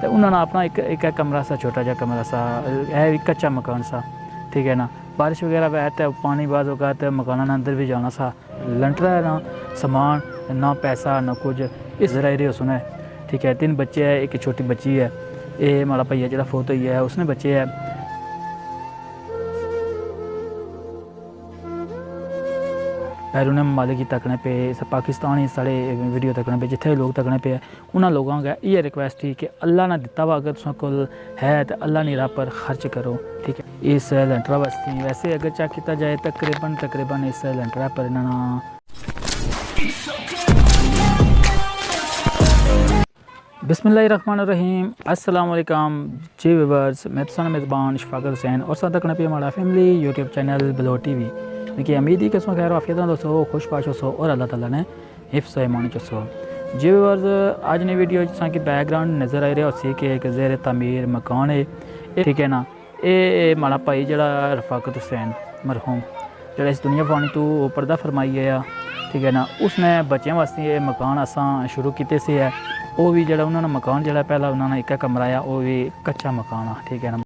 तो उन्होंने अपना एक कमरा सा, छोटा जा कमरा सा है, कच्चा मकान सा, ठीक है ना। बारिश वगैरह वह तो पानी बाद होगा तो मकान अंदर भी जाना सा, लंटर है ना सामान ना पैसा ना कुछ, इस जरा एरिया सुना है, ठीक है। 3 बच्चे है, एक छोटी बच्ची है, ये माड़ा भैया जो फोत हुई है उसने बच्चे है। पैरों ने ममालिक गी तकने पे, पाकिस्तानी साढ़े वीडियो तकने पे, जिथे लोग तकने पे उन्होंने लोगों का ये रिक्वेस्ट थी कि अल्लाह ने दिता वा अगर तुम कोल है तो अल्लाह ने राह पर खर्च करो, ठीक है। इस लंटरा वास्ते वैसे अगर चेक किया जाए तकरीबन इस लंटरा पर इन्होंने बिस्मिल्लाहिर्रहमानिर्रहीम, अस्सलाम वालेकुम जी व्यूअर्स, मैं तो मेज़बान शफाकत हुसैन और साथ तकने पे हमारा family YouTube channel blow TV. देखिए उम्मीद ही कि उसमें खैर आफियत दोस्तों खुश पाश हो और अल्लाह ताला ने हिफ्ज़ ईमान चो। जी व्यूअर्स, आज ने वीडियो जिस की बैकग्राउंड नज़र आ रहा उसी के एक ज़ेर तमीर मकान है, ठीक है ना। ये माड़ा भाई जरा रफाकत हुसैन मरहूम जरा इस दुनिया पानी तो पर्दा फरमाई है, ठीक है ना। उसने बच्चों वास्ते ये मकान असा शुरू किए से है, वो भी जरा उन्होंने मकान जरा पहला उन्होंने एक कमरा आ, वो भी कच्चा मकान आ, ठीक है ना।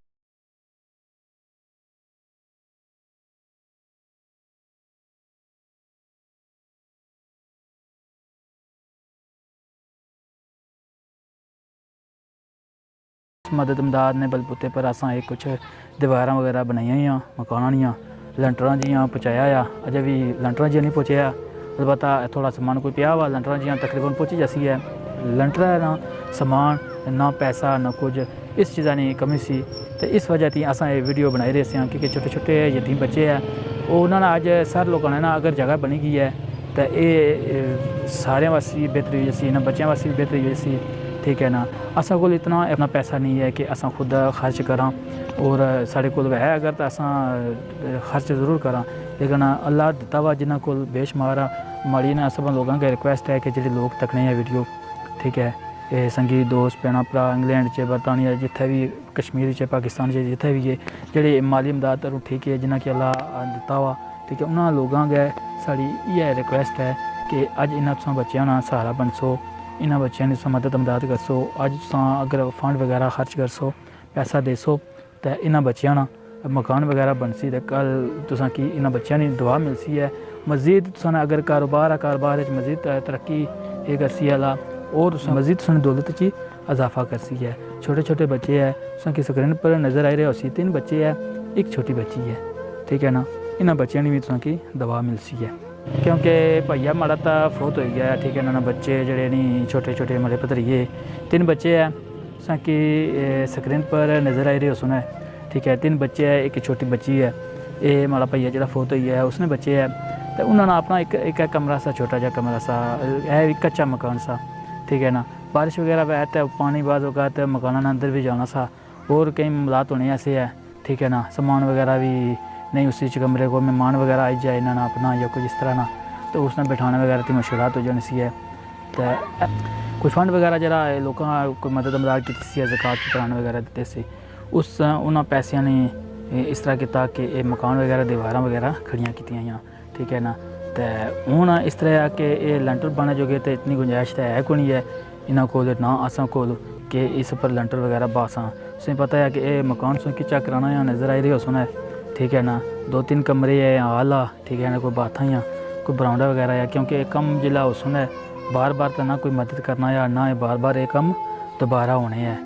मदद इमदाद ने बलबूते पर असा एक कुछ दीवार वगैरह बनाई हुई मकान दियाँ, लंटर जियाँ पहुँचाया अजय भी लंटर जियाँ नहीं पहुँचाया, अलबत्त थोड़ा समान कोई पिया हुआ लंटर जियाँ तकरीबन पहुँची जैसी है। लंटर है ना सामान ना पैसा ना कुछ, इस चीज़ा की कमी सी, तो इस वजह थी असा ये वीडियो बनाई रहे थे क्योंकि छोटे छोटे यतीम बच्चे हैं वो उन्होंने अज सारे लोगों ने ना अगर जगह बनी गई है तो ये सारे वास्ते बेहतरी हो जैसी ना बच्चों वास्ते भी बेहतरी हो जैसी, ठीक है ना। असा को इतना अपना पैसा नहीं है कि असा खुद खर्च करा और साढ़े को है अगर तो असा खर्च ज़रूर करा, लेकिन अल्लाह दिता वा जिन्होंने को बेशुमार माड़ी ना सब लोगों का रिक्वेस्ट है कि जो लोग तकने हैं वीडियो, ठीक है। ये संगीत दोस्त भैन भरा इंग्लैंड च बरतानिया जिथे भी कश्मीर च पाकिस्तान च जिथे भी है जेह्ड़े माली इमदाद ठीक है जिन्हें कि अल्लाह दिता वा, ठीक है। उन्होंने लोगों गै साड़ी इयै रिक्वेस्ट है कि अज इन्होंने तुम बच्चों ना सहारा बनसो, इन्होंने बच्चों की मदद इमदाद करसो, अज तुम अगर फंड वगैरह खर्च करसो पैसा देसो तो इन्होंने बच्चों ना मकान वगैरह बनसी, तो कल तुसा कि इन्होंने बच्चों की दुआ मिलसी है। मजीद तुसा अगर कारोबार है कारोबार मजीद तरक्की ये करसी अला और मजीद तुम दौलत च इजाफा करसी है। छोटे छोटे बच्चे है तुसा की स्क्रीन पर नज़र आ रहे उसी 3 बच्चे है, एक छोटी बच्ची है, ठीक है ना। इन्होंने बच्चों की भी तुसा की दवा मिलसी है क्योंकि भैया माड़ा तो फोत हो गया, ठीक है ना। बच्चे जड़े नहीं छोटे छोटे मेरे भतरीए 3 बच्चे हैं तुसा की स्क्रीन पर नज़र आ रहे हो सुना है, ठीक है। 3 बच्चे है, एक छोटी बच्ची है, ये माड़ा भैया जो फोत हुई है उसने बच्चे है, तो उन्होंने अपना एक कमरा सा, छोटा जा कमरा सा है, कच्चा मकान सा, ठीक है ना। बारिश वगैरह वह तो पानी बाद होगा तो मकान अंदर भी जाना सा और कई मामलात होने ऐसे है, ठीक है ना। सामान वगैरह भी नहीं उसी कमरे को मेहमान वगैरह आई जाए इन्होंने अपना या कुछ इस तरह ना, तो उसने बिठाने वगैरह की मुश्किलात हो जानी सी है। तो कोई फंड वगैरह जरा लोगों कोई मदद इमदाद की ज़कात फितरान वगैरह देते सी, उस उन्होंने पैसों ने इस तरह किया कि ये मकान वगैरह दीवार वगैरह खड़ियाँ कीतियाँ, ठीक है ना। तो हूँ इस तरह कि ये लंटर बने जोगे तो इतनी गुंजाइश तो है कोई नहीं है इन्हों को ना असा को कि इस पर लंटर वगैरह बासा। तुसें पता है कि ये मकान सुन चेक कराना या नज़र आई रही हो सुना है, ठीक है ना। 2-3 कमरे है हाल आ, ठीक है ना, कोई बाथा या कोई बरामदा वगैरह है क्योंकि कम जिला हो सुना है बार बार तो ना कोई मदद करना या ना बार बार ये कम दोबारा होने हैं।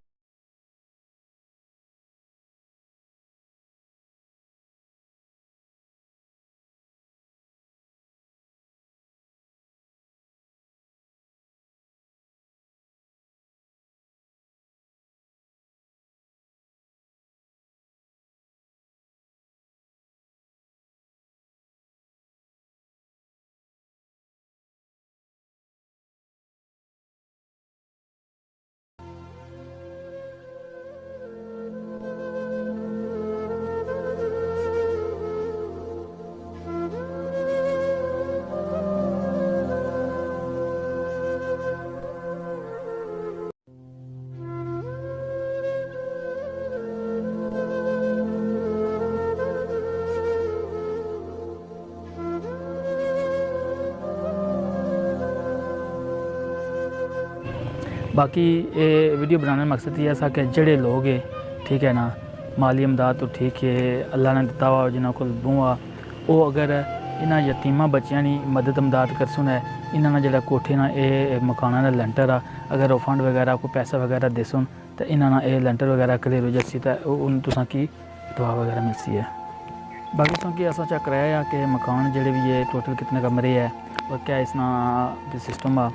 बाकी ये वीडियो बनाने का मकसद ये ऐसा कि जेड़े लोग है ठीक है ना माली इमदाद तो ठीक है अल्लाह ने दिता हुआ जिन्होंने को दूँगा वो अगर इन्होंने यतीमा बच्चों की मदद इमदाद कर सुना है इन्होंने जो कोठे ना ये मकाना का लेंटर आ अगर वो फंड वगैरह को पैसा वगैरह दे सुन तो इन्होंने ये लेंटर वगैरह क्लियर हो जैसी तो तुसा की दुआ वगैरह मिलती है। बाकी तुसा की असा चेक कराया है कि मकान जोड़े भी है टोटल कितने कमरे है और क्या इसना सिस्टम आ।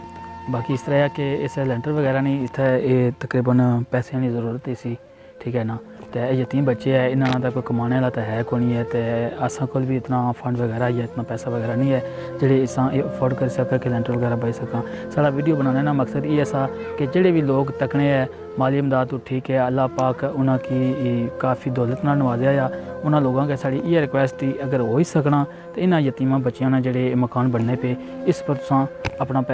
बाकी इस तरह है कि इस लेंटर वगैरह नहीं इतने तकरीबन पैसे की जरूरत ही सी ठीक है ना तो यतीम बच्चे है इन्होंने तो कोई कमाने वाला तो है को नहीं है तो असा को भी इतना फंड वगैरह या इतना पैसा वगैरह नहीं है जेह्ड़े अस अफोर्ड कर सका कि लेंटर वगैरह बच सका। साढ़ा वीडियो बनाने का मकसद ये ऐसा कि जेह्ड़े भी लोग तकने है माली इमदाद तो ठीक है अल्लाह पाक उन्होंने काफ़ी दौलत नाल नवाजा या उन्होंने लोगों के साड़ी ये रिक्वेस्ट ही अगर हो ही सकना तो इन्होंने यतीमा बच्चों ने जेह्ड़े मकान बनने पे इस पर तुसां अपना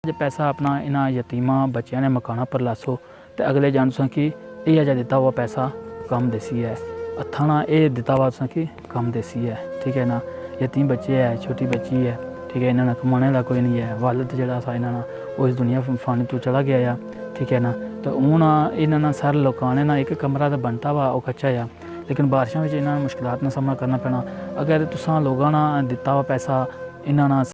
जो पैसा अपना इन्होंने यतीमा बच्चों ने मकाना पर लासो तो अगले जान तुसा कि यह जो दिता हुआ पैसा कम देसी है अथाना ये दिता हुआ तुसा कि कम देसी है ठीक है ना। यतीम बच्चे है छोटी बच्ची है ठीक है इन्होंने कमाने का कोई नहीं है वालद जड़ा सा इन्होंने वो इस दुनिया फानी तो चला गया है ठीक है ना। तो हूँ इन्होंने सारे लोगों ने ना एक कमरा तो बनता वा वो कच्चा है लेकिन बारिशों में इन्होंने मुश्किलात का सामना करना पैना। अगर तुसा लोगों ने दिता हुआ पैसा इन्होंने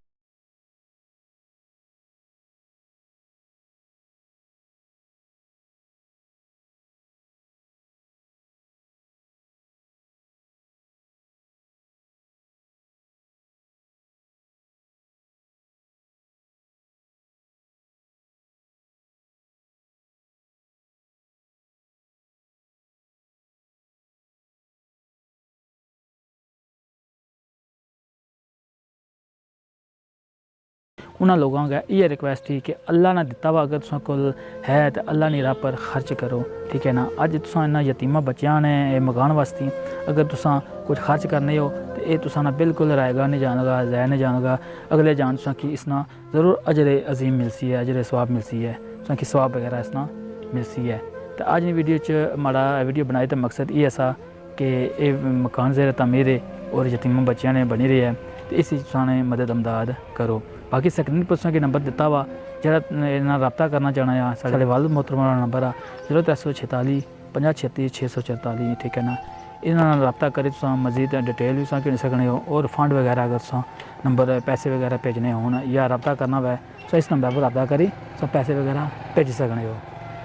उन्होंने लोगों का ये रिक्वेस्ट थी कि अल्लाह ने दिता वा अगर तुसा कोल है तो अल्लाह ने राह पर खर्च करो ठीक है ना। अज तुसा इन्ना यतीमा बच्चों ने मकान वास्ते अगर तुसा कुछ खर्च करने हो तो ये तुसा ना बिल्कुल रायगा नहीं जानेगा ज़ाया नहीं जानेगा अगले जान तुसा कि इसना ज़रूर अजर अजीम मिलती है अजर स्वाब मिलती है तुसा कि स्वाब वगैरह इसना मिलती है। तो अज वीडियो माड़ा वीडियो बनाए तो मकसद ये ऐसा कि ये मकान ज़ेर तमीर है और यतीमा बच्चों ने बनी रही है तो इस तुसा ने मदद इमदाद करो। बाकी स्क्रीन पर तुसा नंबर दिता वा जरा रब्ता करना चाहना है साढ़े वालिद मोहतरमा नंबर आ 0346 50 36 644 ठीक है ना। इन्होंने रब्ता करी तुसा मजीद डिटेल भी तुसा सकने हो और फंड वगैरह अगर तुसा नंबर पैसे वगैरह भेजने हो या रब्ता करना वै तो इस नंबर पर रब्ता करी तुसा पैसे वगैरह भेज सकने हो।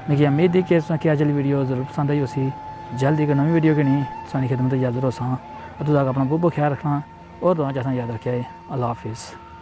मिगी उम्मीद है कि तुसा कि अज्ज वीडियो जरूर पसंद आई उसी जल्द एक नवी वीडियो की नहीं सारी खिदमत याद रहो सा तुम अपना बहुत ख्याल रखना और दुआ चाहना याद रखे। अल्लाह हाफिज़।